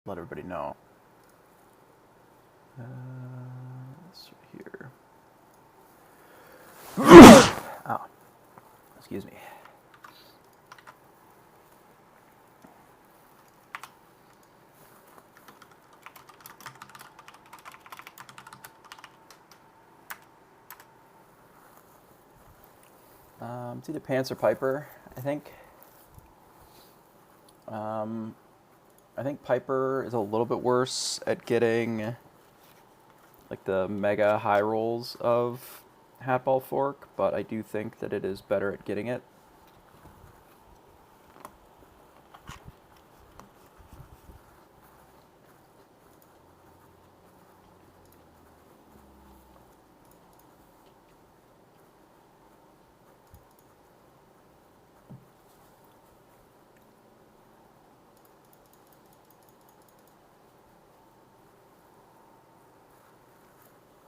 let everybody know. Let's see here. Oh, excuse me. It's either Pants or Piper, I think. I think Piper is a little bit worse at getting like the mega high rolls of Hatball Fork, but I do think that it is better at getting it.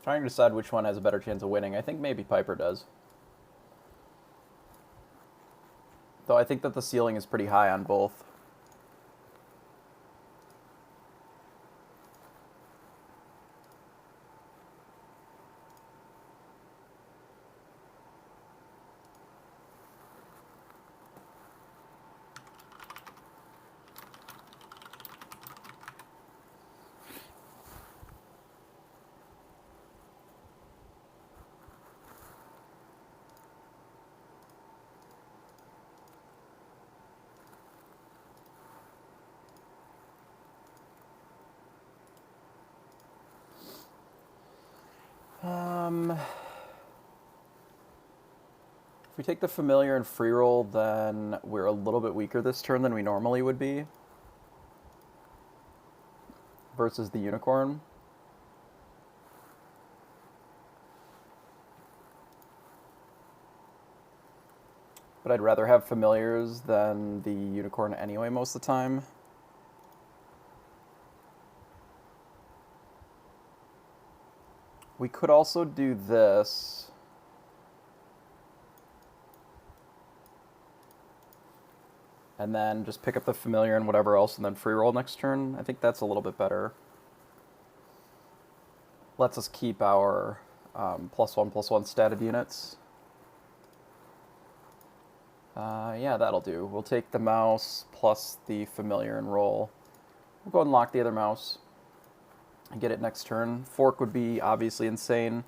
Trying to decide which one has a better chance of winning. I think maybe Piper does. Though I think that the ceiling is pretty high on both. If we take the Familiar and free roll, then we're a little bit weaker this turn than we normally would be versus the Unicorn. But I'd rather have Familiars than the Unicorn anyway most of the time. We could also do this. And then just pick up the Familiar and whatever else and then free roll next turn. I think that's a little bit better. Lets us keep our +1/+1 statted units. Yeah, that'll do. We'll take the mouse plus the Familiar and roll. We'll go ahead and lock the other mouse and get it next turn. Fork would be obviously insane.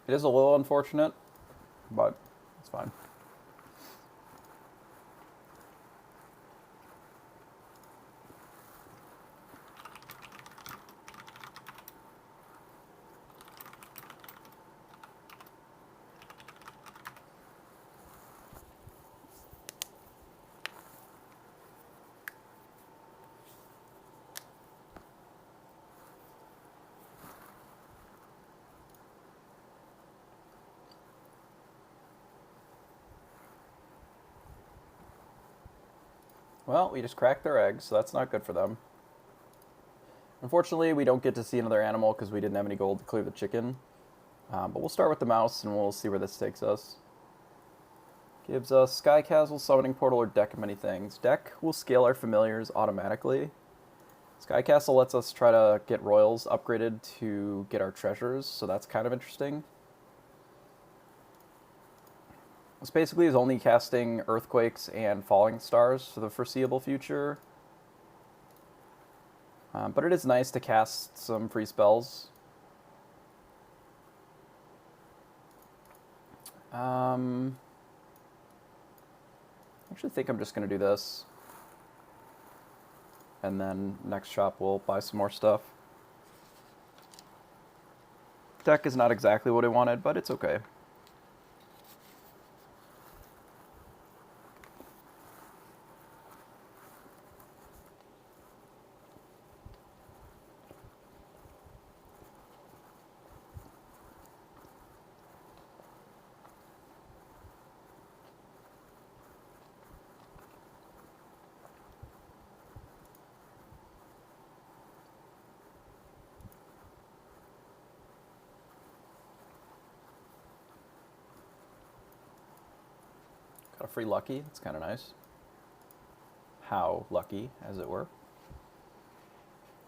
It is a little unfortunate, but it's fine. Well, we just cracked their eggs, so that's not good for them. Unfortunately, we don't get to see another animal because we didn't have any gold to clear the chicken. But we'll start with the mouse, and we'll see where this takes us. Gives us Sky Castle, Summoning Portal, or Deck of Many Things. Deck will scale our Familiars automatically. Sky Castle lets us try to get Royals upgraded to get our treasures, so that's kind of interesting. This basically is only casting Earthquakes and Falling Stars for the foreseeable future. But it is nice to cast some free spells. I actually think I'm just going to do this. And then next shop we'll buy some more stuff. Deck is not exactly what I wanted, but it's okay. Got a free lucky. That's kind of nice. How lucky, as it were.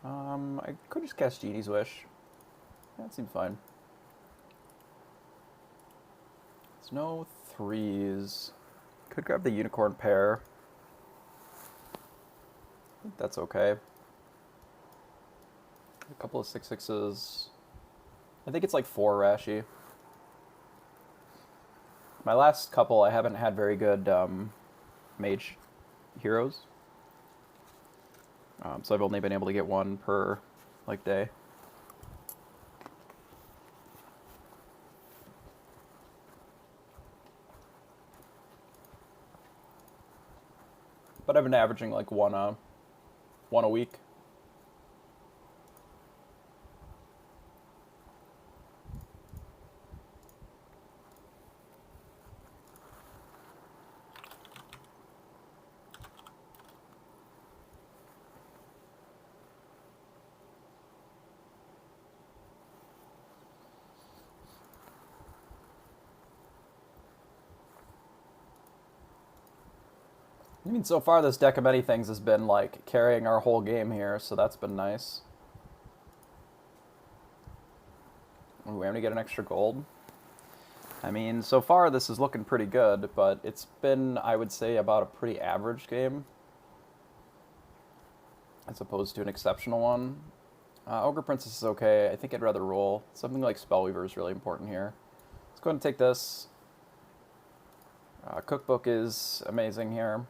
I could just cast Genie's Wish. That seemed fine. There's no threes. Could grab the unicorn pair. I think that's okay. A couple of 6/6s. I think it's like 4 Rashi. My last couple, I haven't had very good mage heroes. So I've only been able to get one per like day. But I've been averaging like one a week. I mean, so far this deck of many things has been like carrying our whole game here, so that's been nice. Ooh, I'm gonna get an extra gold. I mean, so far this is looking pretty good, but it's been, I would say, about a pretty average game, as opposed to an exceptional one. Ogre Princess is okay. I think I'd rather roll. Something like Spellweaver is really important here. Let's go ahead and take this. Cookbook is amazing here.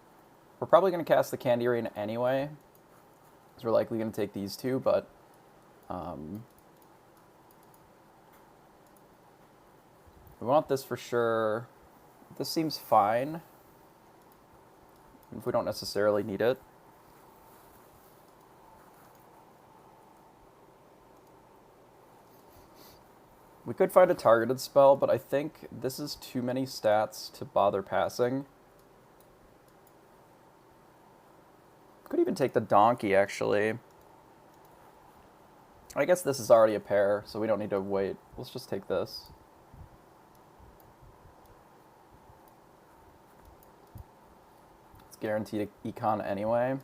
We're probably going to cast the Candy Rain anyway, because we're likely going to take these two, but we want this for sure. This seems fine, if we don't necessarily need it. We could find a targeted spell, but I think this is too many stats to bother passing. Could even take the donkey, actually. I guess this is already a pair, so we don't need to wait. Let's just take this. It's guaranteed econ anyway.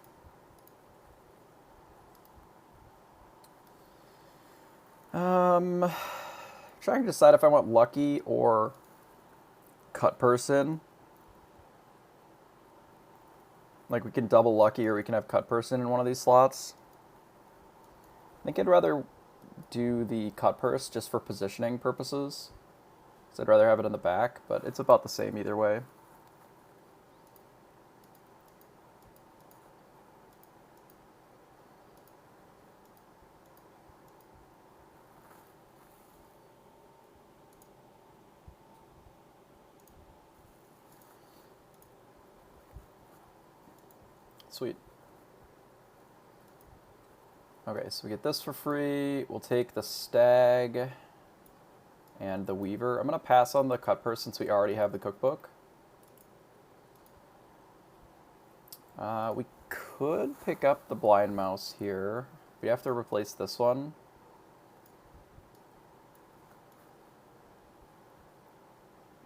Trying to decide if I want Lucky or Cut Person. Like, we can double Lucky or we can have Cut Person in one of these slots. I think I'd rather do the Cut Purse just for positioning purposes, because I'd rather have it in the back, but it's about the same either way. Sweet. Okay, so we get this for free. We'll take the Stag and the Weaver. I'm going to pass on the Cut Purse since we already have the Cookbook. We could pick up the Blind Mouse here. We have to replace this one.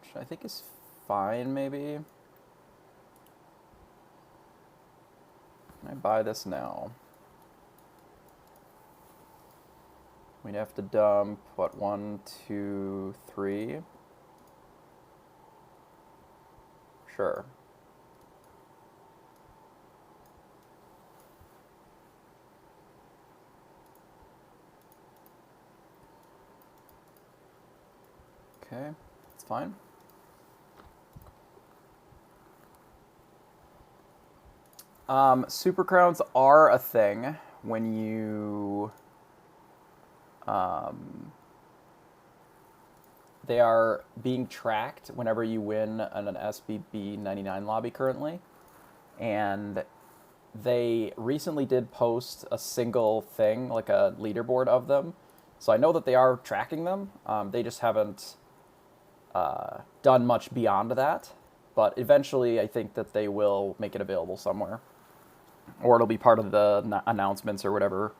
Which I think is fine, maybe. Can I buy this now? We'd have to dump, what, 1, 2, 3? Sure. Okay, it's fine. Super Crowns are a thing when you... they are being tracked whenever you win an SBB99 lobby currently. And they recently did post a single thing, like a leaderboard of them. So I know that they are tracking them. They just haven't done much beyond that. But eventually I think that they will make it available somewhere. Or it'll be part of the announcements or whatever.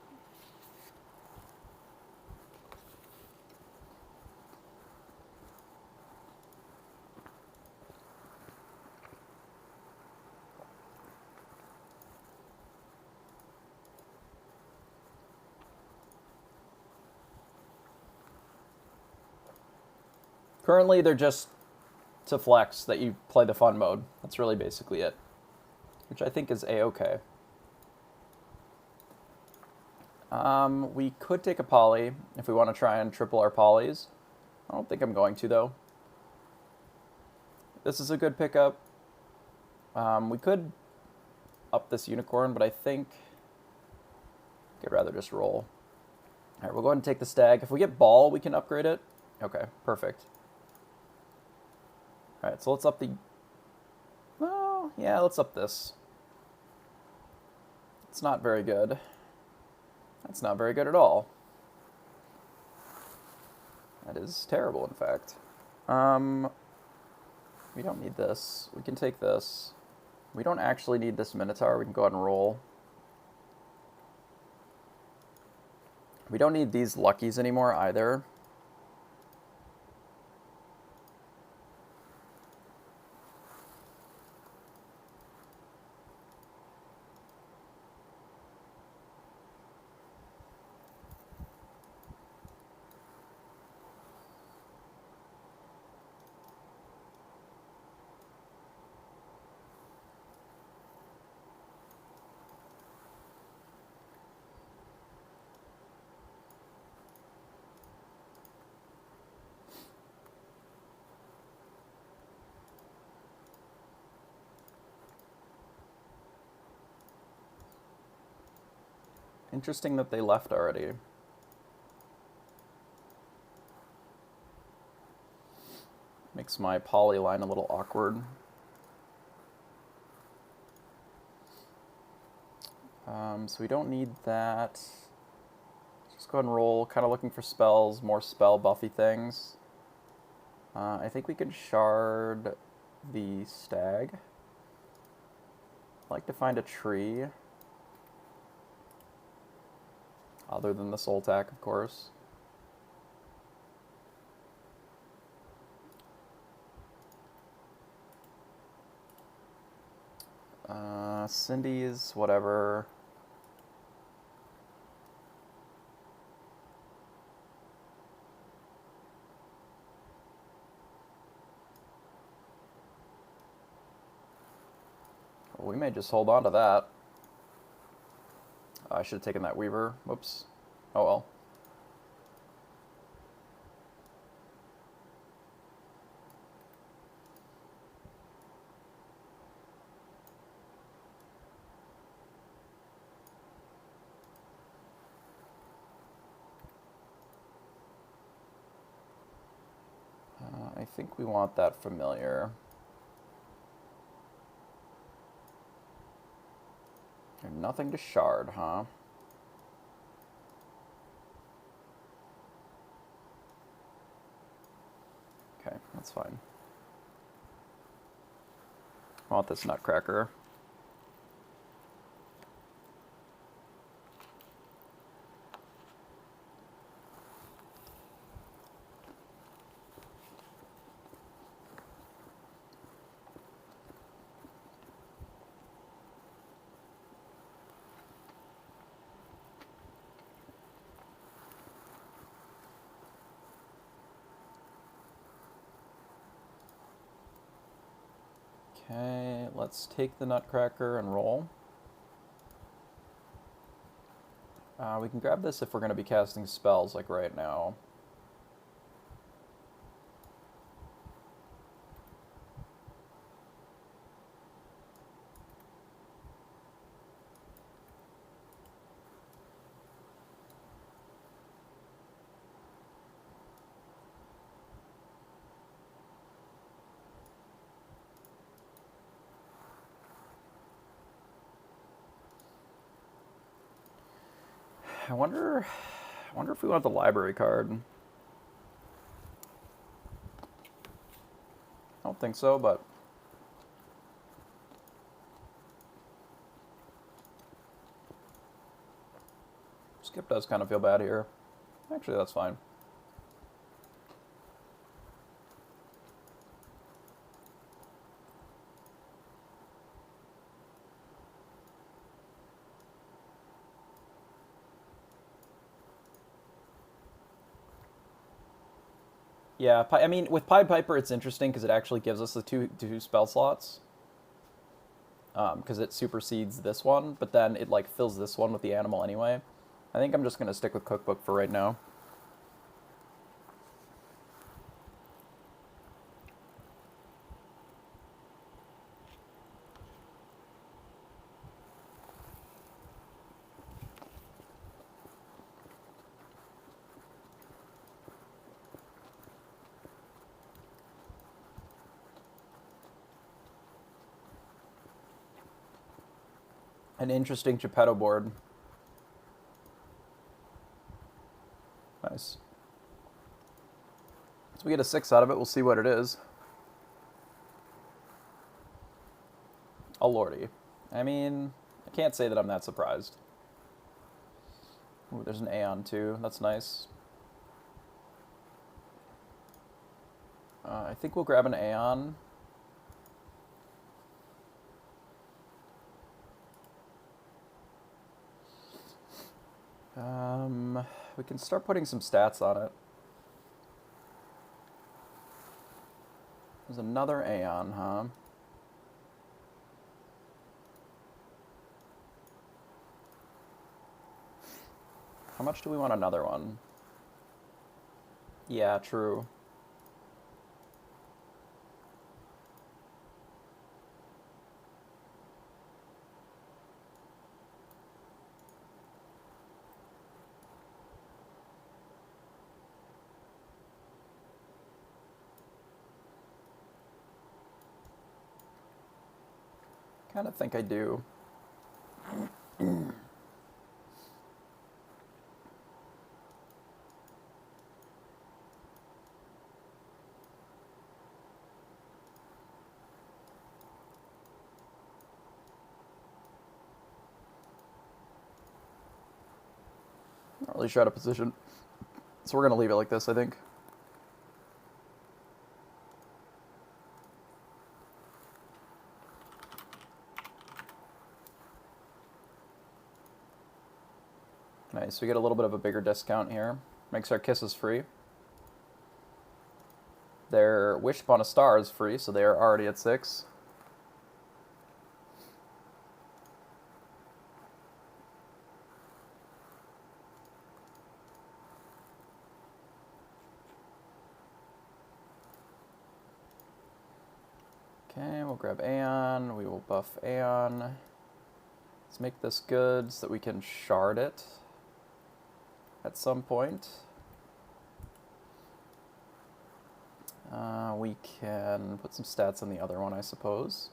Currently, they're just to flex that you play the fun mode. That's really basically it, which I think is a-okay. We could take a poly if we want to try and triple our polys. I don't think I'm going to, though. This is a good pickup. We could up this unicorn, but I think I'd rather just roll. All right, we'll go ahead and take the stag. If we get ball, we can upgrade it. Okay, perfect. All right, so let's up the... Well, yeah, let's up this. It's not very good. That's not very good at all. That is terrible, in fact. We don't need this. We can take this. We don't actually need this Minotaur. We can go ahead and roll. We don't need these Luckies anymore either. Interesting that they left already. Makes my poly line a little awkward. So we don't need that. Just go ahead and roll. Kind of looking for spells, more spell buffy things. I think we could shard the stag. I'd like to find a tree. Other than the soul tack, of course. Cindy's, whatever. Well, we may just hold on to that. I should have taken that Weaver. Whoops. Oh well. I think we want that familiar. Nothing to shard, huh? Okay, that's fine. I want this Nutcracker. Okay, let's take the Nutcracker and roll. We can grab this if we're going to be casting spells, like right now. I wonder if we want the library card. I don't think so, but Skip does kind of feel bad here. Actually, that's fine. Yeah, I mean, with Pied Piper, it's interesting because it actually gives us the two spell slots. Because it supersedes this one, but then it like fills this one with the animal anyway. I think I'm just gonna stick with Cookbook for right now. An interesting Geppetto board. Nice. So we get a 6 out of it. We'll see what it is. Oh lordy. I mean, I can't say that I'm that surprised. Ooh, there's an Aeon too. That's nice. I think we'll grab an Aeon. We can start putting some stats on it. There's another Aeon, huh? How much do we want another one? Yeah, true. Kind of think I do. Not really sure how to position. So we're going to leave it like this, I think. Nice, we get a little bit of a bigger discount here. Makes our kisses free. Their Wish Upon a Star is free, so they are already at 6. Okay, we'll grab Aeon. We will buff Aeon. Let's make this good so that we can shard it at some point. We can put some stats on the other one, I suppose.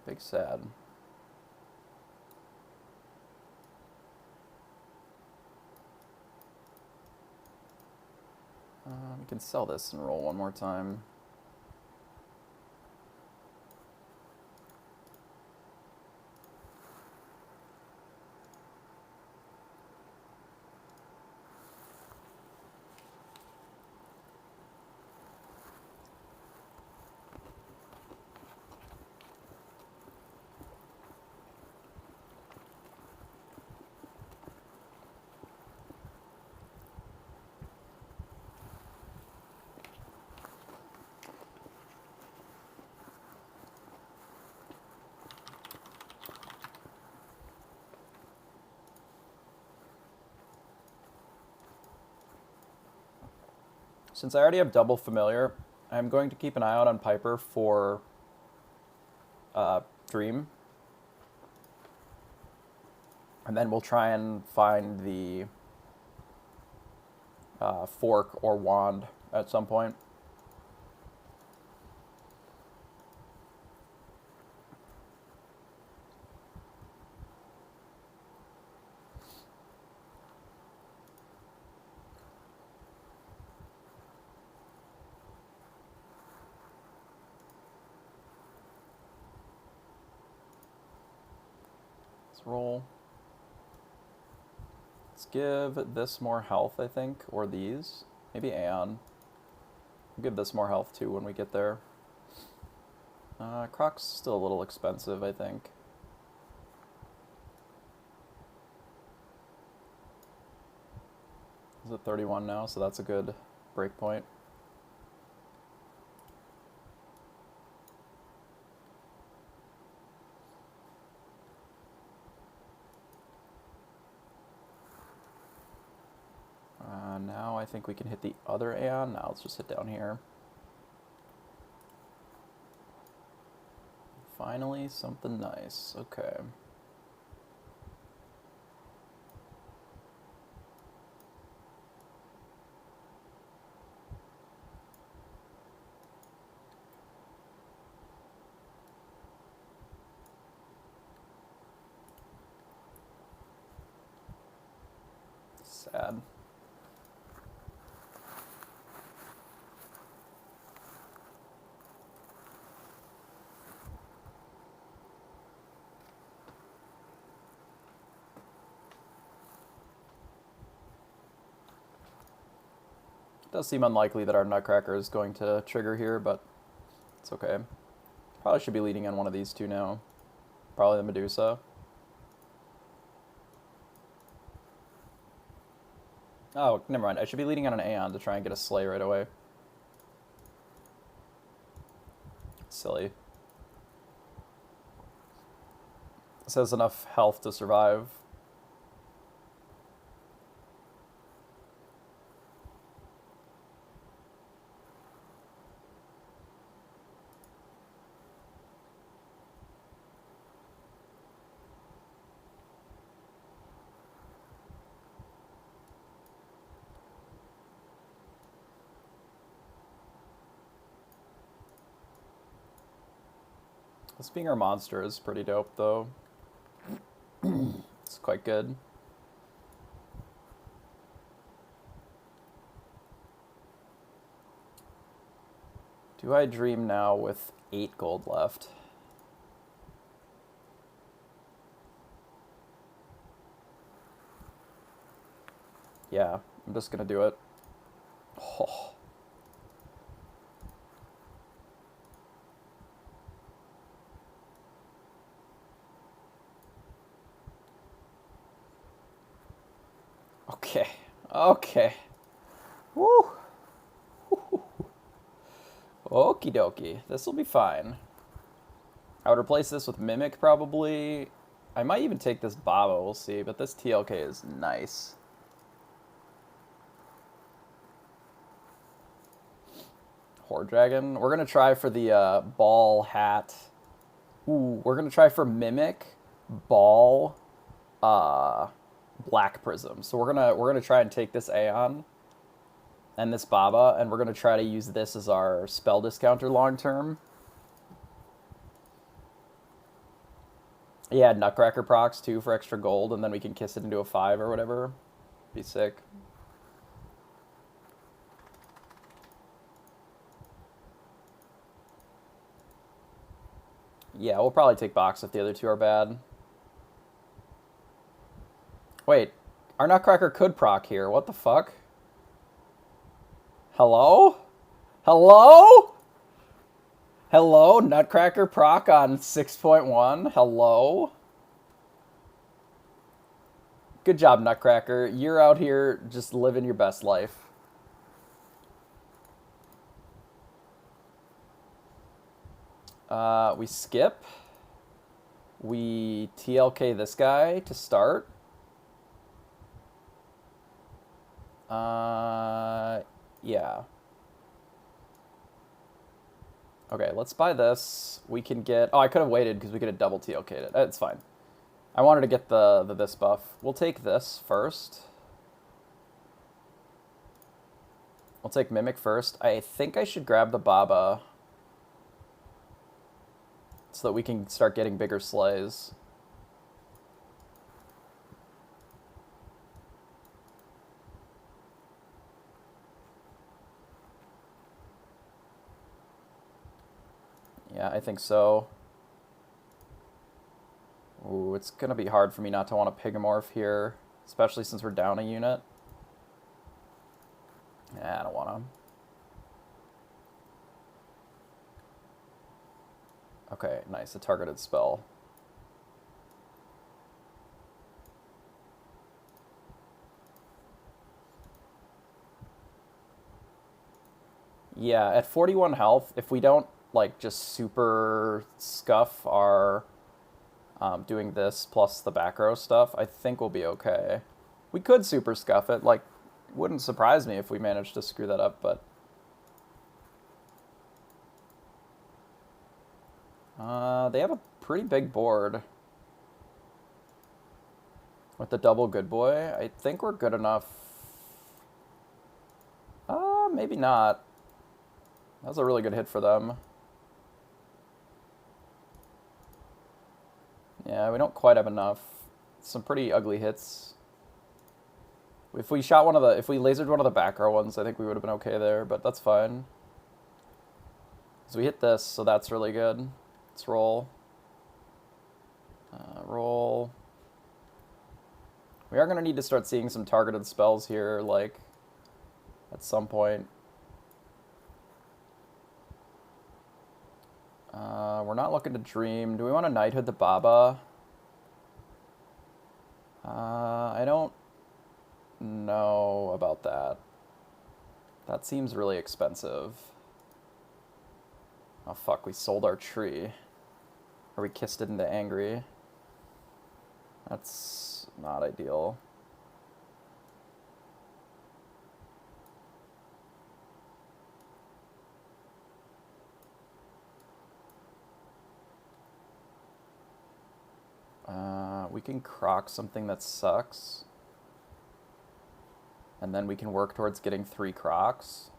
Big sad. We can sell this and roll one more time. Since I already have double familiar, I'm going to keep an eye out on Piper for Dream. And then we'll try and find the fork or wand at some point. Let's roll. Let's give this more health, I think, or these. Maybe Aeon. We'll give this more health too when we get there. Croc's still a little expensive, I think. Is at 31 now, so that's a good break point. Now I think we can hit the other Aeon. Now let's just hit down here. Finally, something nice. Okay. Sad. It does seem unlikely that our Nutcracker is going to trigger here, but it's okay. Probably should be leading on one of these two now. Probably the Medusa. Oh, never mind. I should be leading on an Aeon to try and get a Slay right away. Silly. This has enough health to survive. This being our monster is pretty dope, though. It's quite good. Do I dream now with 8 gold left? Yeah, I'm just gonna do it. Oh. Okay. Okay. Woo. Okie dokie. This will be fine. I would replace this with Mimic, probably. I might even take this Baba, we'll see. But this TLK is nice. Horde Dragon. We're going to try for the Ball Hat. Ooh, we're going to try for Mimic, Ball, Black Prism. So we're gonna try and take this Aeon and this Baba, and we're gonna try to use this as our spell discounter long term. Yeah, Nutcracker procs too for extra gold, and then we can kiss it into a 5 or whatever. Be sick. Yeah, we'll probably take box if the other two are bad. Wait, our Nutcracker could proc here. What the fuck? Hello? Hello? Hello? Nutcracker proc on 6.1? Hello? Good job, Nutcracker. You're out here just living your best life. We skip. We TLK this guy to start. Yeah. Okay, let's buy this. We can get... Oh, I could have waited because we could have double TLK'd it. It's fine. I wanted to get the this buff. We'll take this first. We'll take Mimic first. I think I should grab the Baba so that we can start getting bigger slays. Yeah, I think so. Ooh, it's going to be hard for me not to want to Pigmorph here, especially since we're down a unit. Yeah, I don't want to. Okay, nice. A targeted spell. Yeah, at 41 health, if we don't, like, just super scuff our doing this plus the back row stuff, I think we'll be okay. We could super scuff it. Like, it wouldn't surprise me if we managed to screw that up, but... they have a pretty big board. With the double good boy, I think we're good enough. Maybe not. That was a really good hit for them. Yeah, we don't quite have enough. Some pretty ugly hits. If we lasered one of the back row ones, I think we would have been okay there, but that's fine. So we hit this, so that's really good. Let's roll. Roll. We are going to need to start seeing some targeted spells here, like, at some point. We're not looking to dream. Do we want to knighthood the Baba? I don't know about that. That seems really expensive. Oh fuck, we sold our tree. Or we kissed it into angry. That's not ideal. We can croc something that sucks. And then we can work towards getting 3 crocs.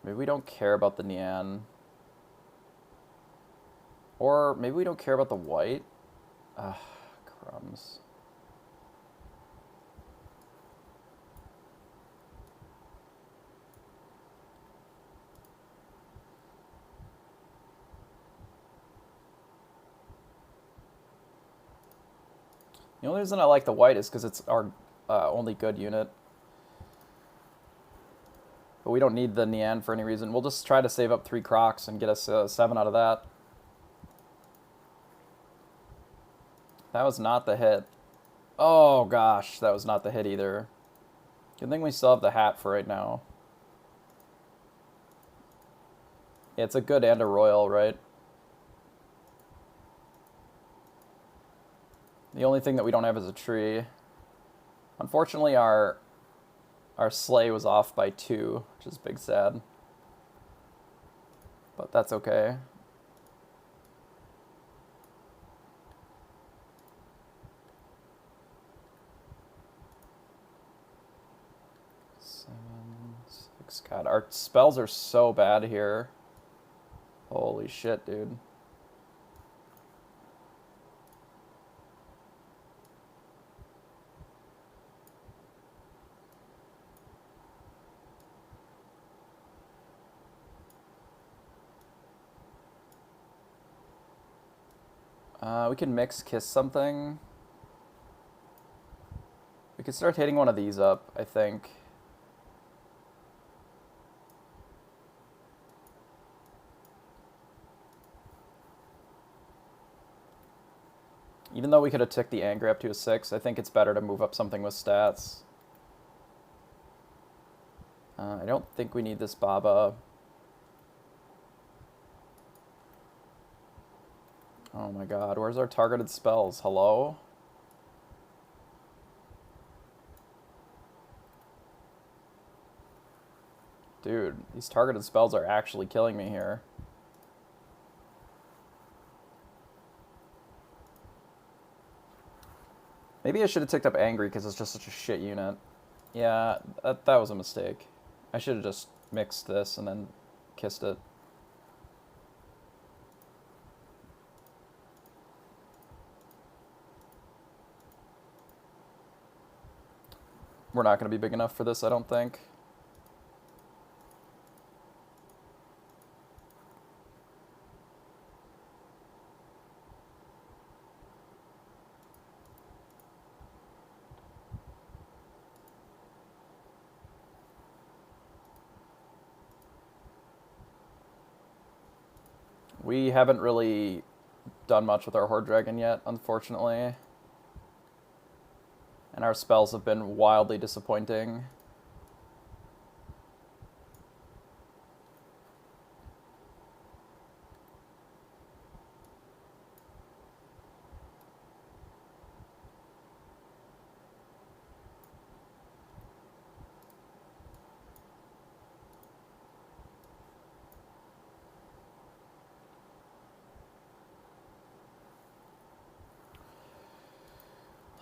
Maybe we don't care about the Nian. Or maybe we don't care about the white. Ugh, crumbs. The only reason I like the white is because it's our only good unit. But we don't need the Nian for any reason. We'll just try to save up 3 crocs and get us 7 out of that. That was not the hit. Oh gosh, that was not the hit either. Good thing we still have the hat for right now. Yeah, it's a good and a royal, right? The only thing that we don't have is a tree. Unfortunately, our sleigh was off by 2, which is big sad. But that's okay. God, our spells are so bad here. Holy shit, dude. We can mix kiss something. We could start hitting one of these up, I think. Even though we could have ticked the anger up to a 6, I think it's better to move up something with stats. I don't think we need this Baba. Oh my god, where's our targeted spells? Hello? Dude, these targeted spells are actually killing me here. Maybe I should have ticked up angry because it's just such a shit unit. Yeah, that was a mistake. I should have just mixed this and then kissed it. We're not going to be big enough for this, I don't think. We haven't really done much with our Horde Dragon yet, unfortunately. And our spells have been wildly disappointing.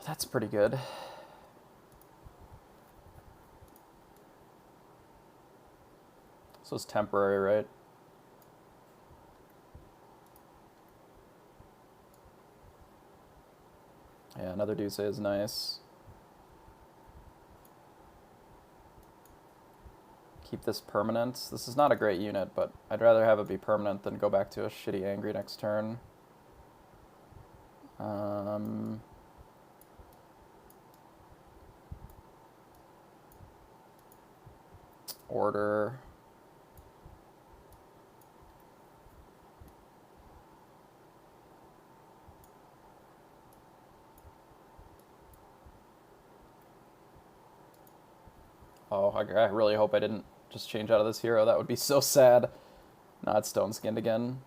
That's pretty good. So it's temporary, right? Yeah, another Deuce is nice. Keep this permanent. This is not a great unit, but I'd rather have it be permanent than go back to a shitty Angry next turn. Order. Oh, I really hope I didn't just change out of this hero. That would be so sad. Not stone skinned again.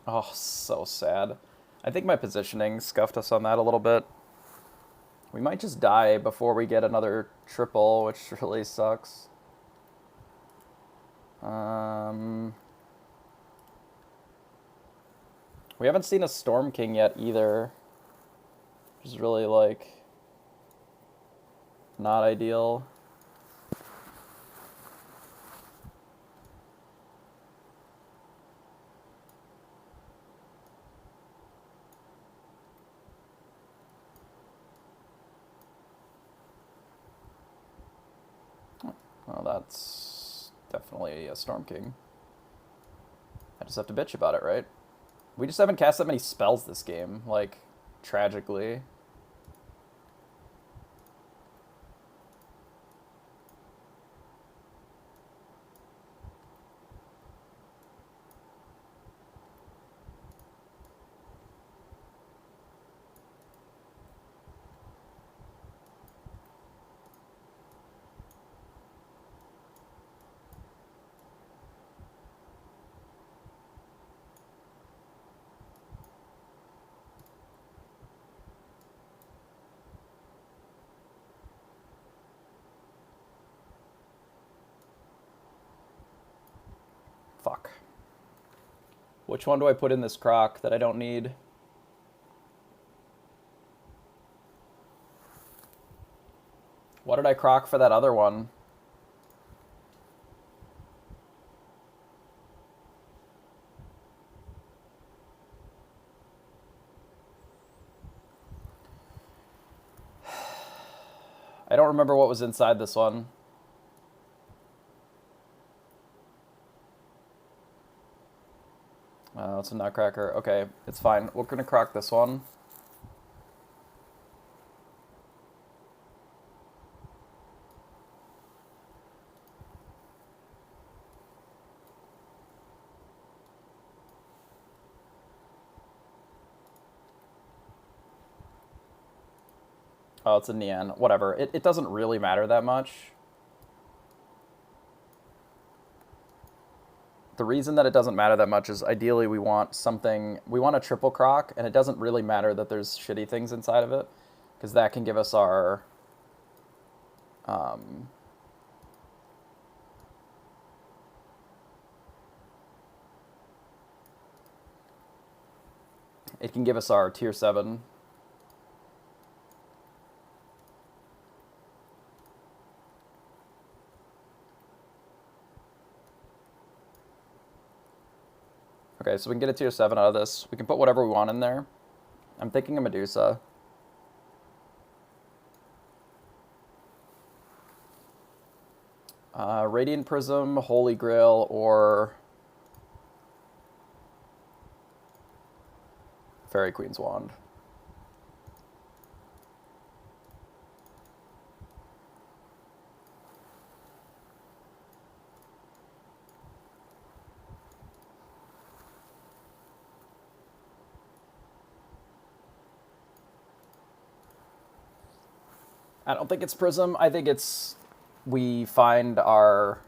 Oh, so sad. I think my positioning scuffed us on that a little bit. We might just die before we get another triple, which really sucks. We haven't seen a Storm King yet either, which is really, like, not ideal. Oh, that's definitely a Storm King. I just have to bitch about it, right? We just haven't cast that many spells this game, like, tragically. Fuck. Which one do I put in this croc that I don't need? What did I croc for that other one? I don't remember what was inside this one. Oh, it's a nutcracker. Okay, it's fine. We're gonna croc this one. Oh, it's a Neon. Whatever. It doesn't really matter that much. The reason that it doesn't matter that much is ideally we want something, we want a triple croc, and it doesn't really matter that there's shitty things inside of it, because that can give us our, it can give us our tier 7. Okay, so we can get a tier 7 out of this. We can put whatever we want in there. I'm thinking a Medusa. Radiant Prism, Holy Grail, or Fairy Queen's Wand. I don't think it's Prism. I think it's we find our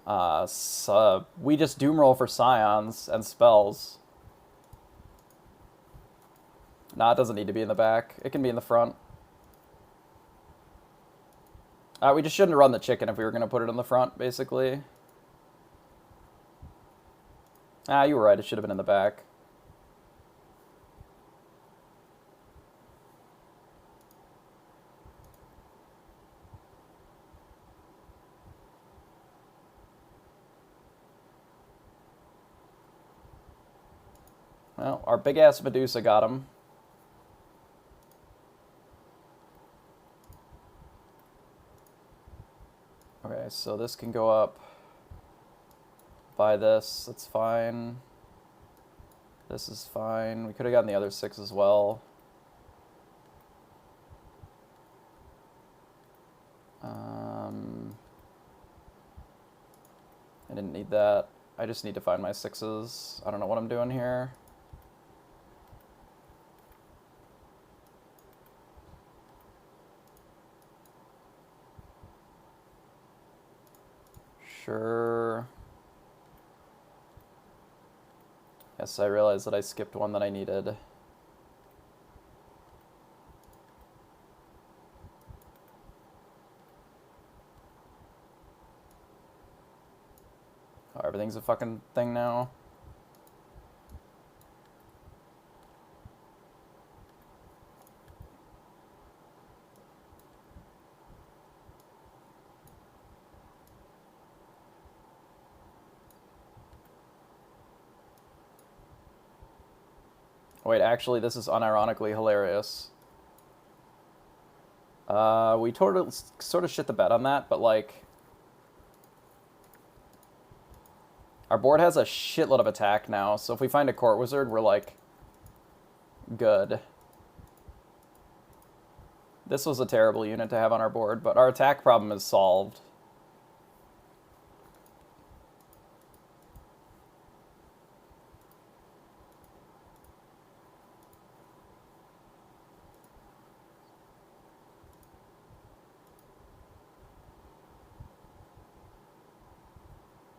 So we just doom roll for scions and spells. Nah, it doesn't need to be in the back. It can be in the front. We just shouldn't run the chicken if we were going to put it in the front, basically. You were right. It should have been in the back. Well, our big-ass Medusa got him. Okay, so this can go up by this. That's fine. This is fine. We could have gotten the other 6 as well. I didn't need that. I just need to find my 6s. I don't know what I'm doing here. Sure. Yes, I realized that I skipped one that I needed. Oh, everything's a fucking thing now. Wait, actually, this is unironically hilarious. We sort of shit the bed on that, but like, our board has a shitload of attack now, so if we find a court wizard, we're like, good. This was a terrible unit to have on our board, but our attack problem is solved.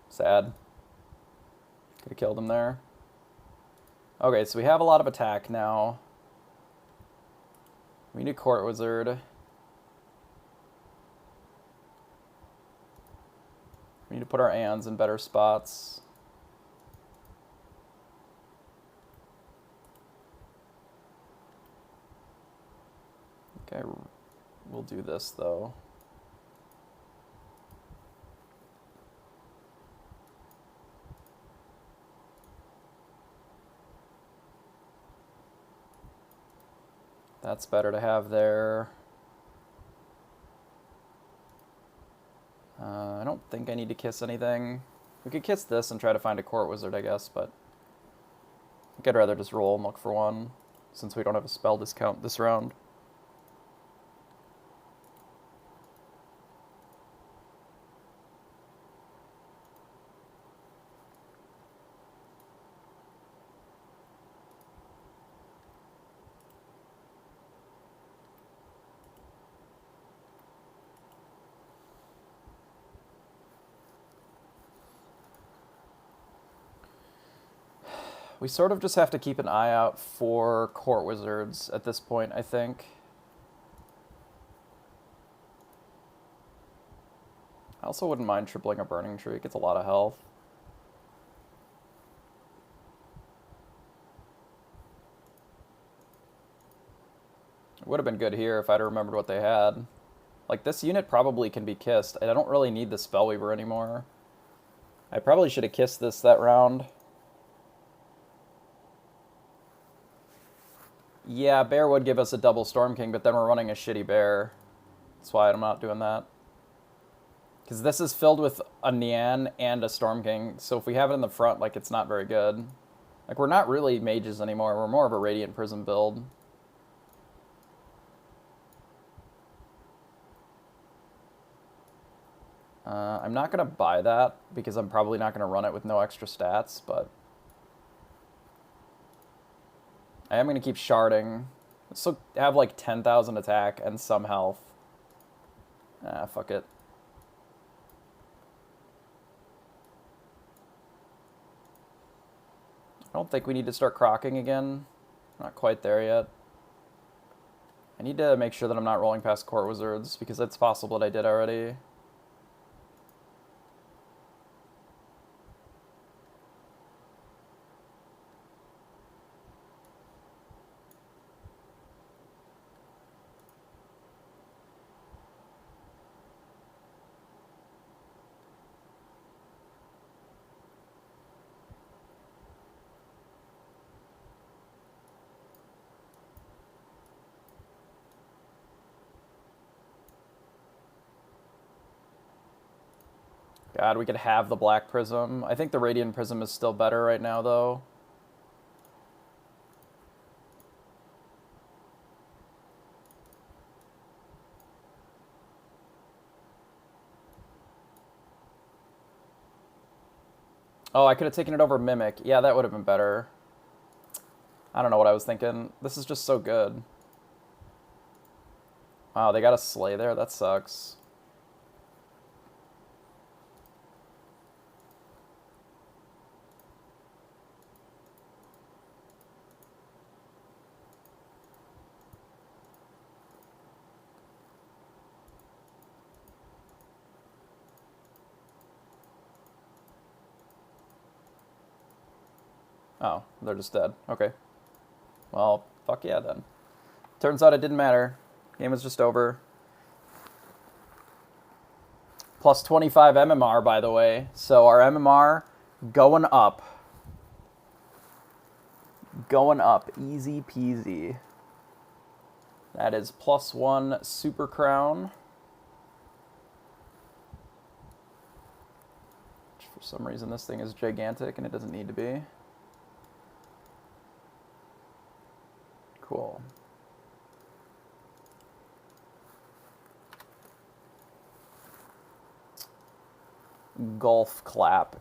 Sad. Could have killed him there. Okay, so we have a lot of attack now. We need a court wizard. We need to put our ands in better spots. Okay, we'll do this though. That's better to have there. I don't think I need to kiss anything. We could kiss this and try to find a court wizard, I guess, but I think I'd rather just roll and look for one, since we don't have a spell discount this round. We sort of just have to keep an eye out for court wizards at this point, I think. I also wouldn't mind tripling a burning tree. It gets a lot of health. It would have been good here if I'd remembered what they had. Like, this unit probably can be kissed. I don't really need the Spellweaver anymore. I probably should have kissed this that round. Yeah, bear would give us a double Storm King, but then we're running a shitty bear. That's why I'm not doing that. Because this is filled with a Nian and a Storm King, so if we have it in the front, like, it's not very good. Like, we're not really mages anymore. We're more of a Radiant Prism build. I'm not going to buy that, because I'm probably not going to run it with no extra stats, but I am going to keep sharding. So have like 10,000 attack and some health. Fuck it. don't think we need to start crocking again. Not quite there yet. I need to make sure that I'm not rolling past Court Wizards, because it's possible that I did already. God, we could have the Black Prism. I think the Radiant Prism is still better right now, though. Oh, I could have taken it over Mimic. Yeah, that would have been better. I don't know what I was thinking. This is just so good. Wow, they got a Slay there? That sucks. Oh, they're just dead. Okay. Well, fuck yeah then. Turns out it didn't matter. Game was just over. Plus 25 MMR, by the way. So our MMR going up. Going up. Easy peasy. That is +1 Super Crown. For some reason this thing is gigantic and it doesn't need to be. Cool. Golf clap.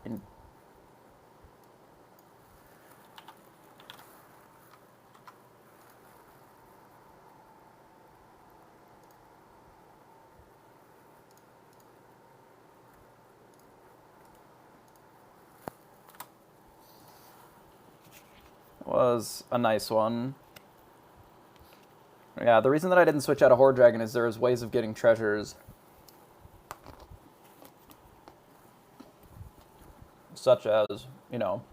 Was a nice one. Yeah, the reason that I didn't switch out of Horde Dragon is there's ways of getting treasures. Such as, you know,